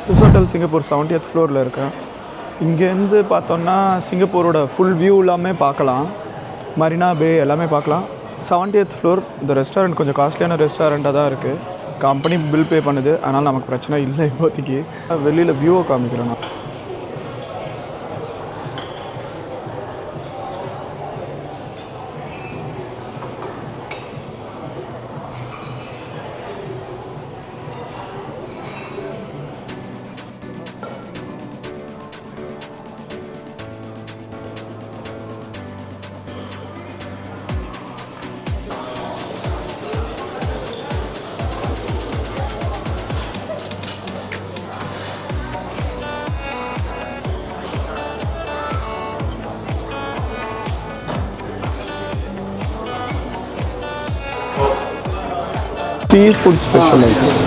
Swiss hotel Singapore 70th ஃப்ளோரில் இருக்கேன். இங்கேருந்து பார்த்தோன்னா சிங்கப்பூரோட ஃபுல் வியூ எல்லாமே பார்க்கலாம். மரீனா பே எல்லாமே பார்க்கலாம். 70th floor. இந்த ரெஸ்டாரண்ட் கொஞ்சம் காஸ்ட்லியான ரெஸ்டாரண்ட்டாக தான் இருக்குது. கம்பெனி பில் பே பண்ணுது, அதனால் நமக்கு பிரச்சனை இல்லை. இப்போதைக்கு வெளியில் வியூவை காமிக்கிறேன் நான். Seafood special item.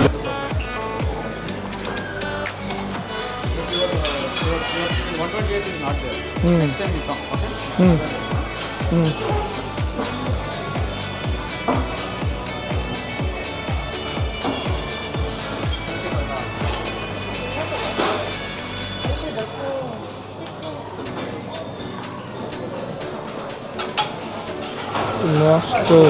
lobster.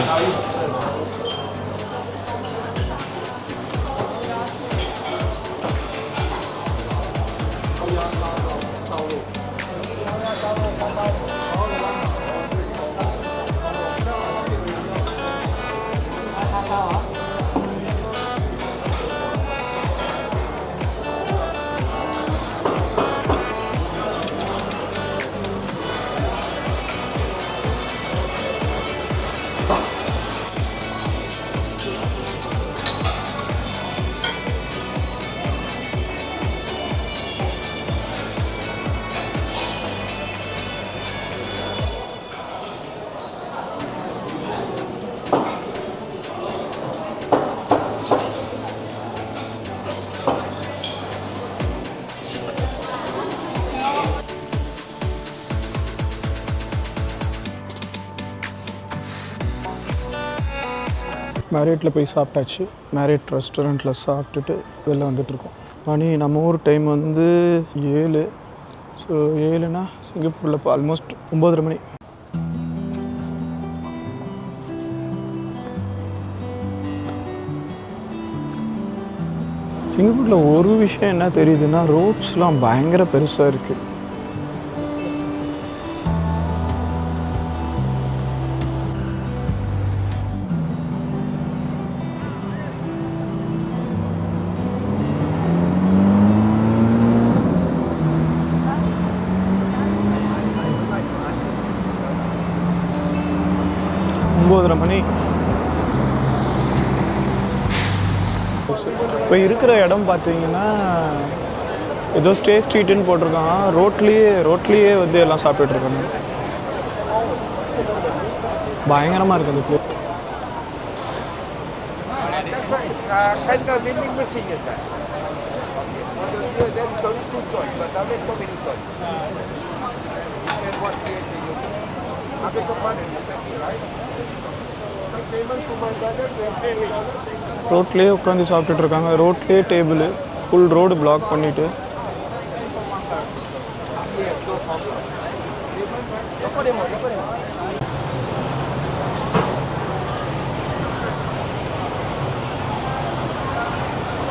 மேரியட்டில் போய் சாப்பிட்டாச்சு. மேரியட் ரெஸ்டாரண்ட்டில் சாப்பிட்டுட்டு வெளில வந்துட்டுருக்கோம். மணி நம்ம ஊர் டைம் வந்து 7. ஸோ 7னா சிங்கப்பூரில் இப்போ ஆல்மோஸ்ட் 9:30 மணி. சிங்கப்பூரில் ஒரு விஷயம் என்ன தெரியுதுன்னா, ரோட்ஸ்லாம் பயங்கர பெருசாக இருக்குது. மணி இப்போ இருக்கிற இடம் பார்த்தீங்கன்னா ஏதோ ஸ்டே ஸ்ட்ரீட்டுன்னு போட்டிருக்காங்க. ரோட்லேயே வந்து எல்லாம் சாப்பிட்டுட்ருக்காங்க. பயங்கரமாக இருக்குது அந்த பிளேஸ். ரோட்லேயே உட்காந்து சாப்பிட்டுட்ருக்காங்க. ரோட்லேயே டேபிள், ஃபுல் ரோடு பிளாக் பண்ணிவிட்டு.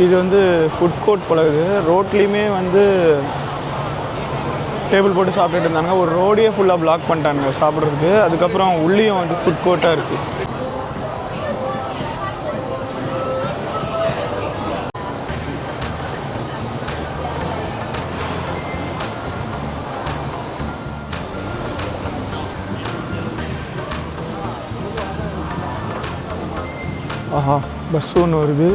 இது வந்து ஃபுட் கோர்ட் போல இருக்குது. ரோட்லேயுமே வந்து டேபிள் போட்டு சாப்பிட்டுட்டு இருந்தாங்க. ஒரு ரோடையே ஃபுல்லாக பிளாக் பண்ணிட்டானுங்க சாப்பிட்றதுக்கு. அதுக்கப்புறம் உள்ளேயும் வந்து ஃபுட் கோர்ட்டாக இருக்குது. ஆஹா, பஸ் ஒன்று வருது.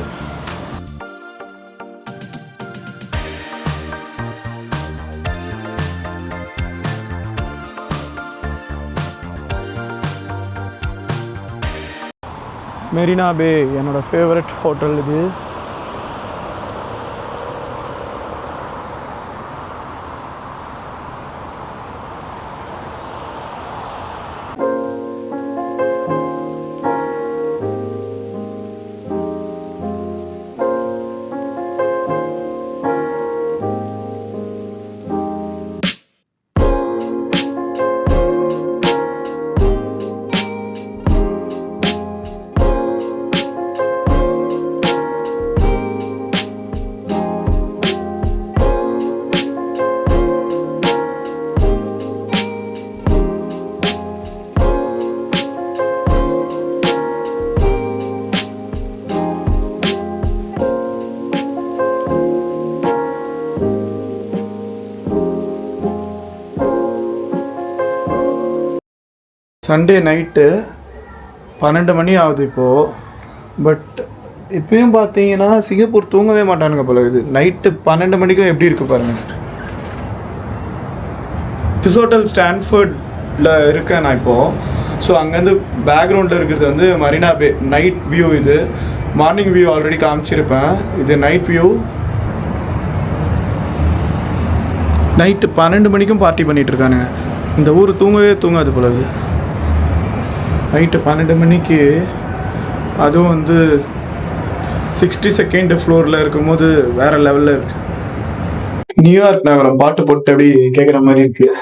மெரினா பே என்னோடய ஃபேவரட் ஹோட்டல் இது. சண்டே நைட்டு 12 மணி ஆகுது இப்போது. பட் இப்பயும் பார்த்தீங்கன்னா சிங்கப்பூர் தூங்கவே மாட்டானுங்க போல இது. நைட்டு 12 மணிக்கும் எப்படி இருக்குது பாருங்கள். ஸ்விஸ் ஹோட்டல் ஸ்டான்ஃபோர்டில் இருக்கேன் நான் இப்போது. ஸோ அங்கேருந்து பேக்ரவுண்டில் இருக்கிறது வந்து மரீனா பே நைட் வியூ. இது மார்னிங் வியூ ஆல்ரெடி காமிச்சிருப்பேன். இது நைட் வியூ. நைட்டு 12 மணிக்கும் பார்ட்டி பண்ணிகிட்ருக்கானுங்க. இந்த ஊர் தூங்கவே தூங்காது போல இது. நைட்டு 12 மணிக்கு, அதுவும் வந்து 62nd ஃப்ளோரில் இருக்கும்போது வேறு லெவலில் இருக்குது. நியூயார்க் நகரம் பாட்டு போட்டு அப்படி கேட்குற மாதிரி இருக்குது.